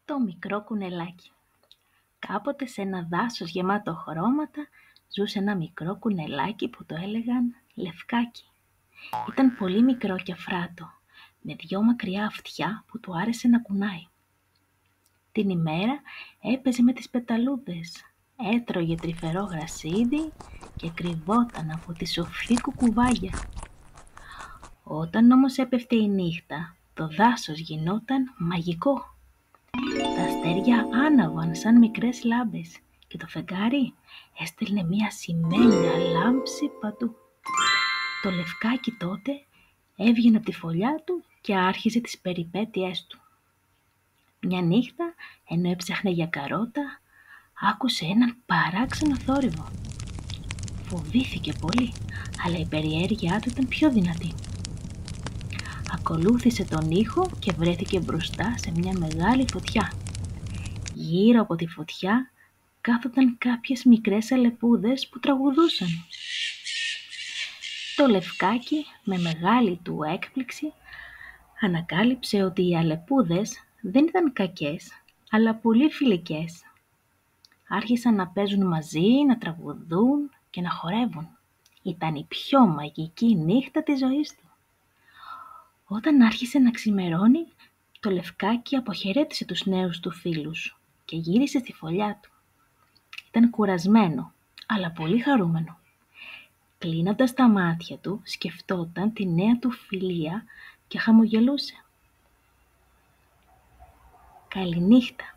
Το μικρό κουνελάκι. Κάποτε σε ένα δάσος γεμάτο χρώματα ζούσε ένα μικρό κουνελάκι που το έλεγαν Λευκάκι. Ήταν πολύ μικρό και αφράτο, με 2 μακριά αυτιά που του άρεσε να κουνάει. Την ημέρα έπαιζε με τις πεταλούδες, έτρωγε τρυφερό γρασίδι και κρυβόταν από τη σοφή κουκουβάγια. Όταν όμως έπεφτε η νύχτα, το δάσος γινόταν μαγικό. Τα αστέρια άναβαν σαν μικρές λάμπες και το φεγγάρι έστελνε μια ασημένια λάμψη παντού. Το Λευκάκι τότε έβγαινε από τη φωλιά του και άρχιζε τις περιπέτειές του. Μια νύχτα, ενώ έψαχνε για καρότα, άκουσε έναν παράξενο θόρυβο. Φοβήθηκε πολύ, αλλά η περιέργειά του ήταν πιο δυνατή. Ακολούθησε τον ήχο και βρέθηκε μπροστά σε μια μεγάλη φωτιά. Γύρω από τη φωτιά κάθονταν κάποιες μικρές αλεπούδες που τραγουδούσαν. Το Λευκάκι, με μεγάλη του έκπληξη, ανακάλυψε ότι οι αλεπούδες δεν ήταν κακές, αλλά πολύ φιλικές. Άρχισαν να παίζουν μαζί, να τραγουδούν και να χορεύουν. Ήταν η πιο μαγική νύχτα της ζωής του. Όταν άρχισε να ξημερώνει, το Λευκάκι αποχαιρέτησε τους νέους του φίλους και γύρισε στη φωλιά του. Ήταν κουρασμένο, αλλά πολύ χαρούμενο. Κλείνοντας τα μάτια του, σκεφτόταν τη νέα του φιλία και χαμογελούσε. Καληνύχτα.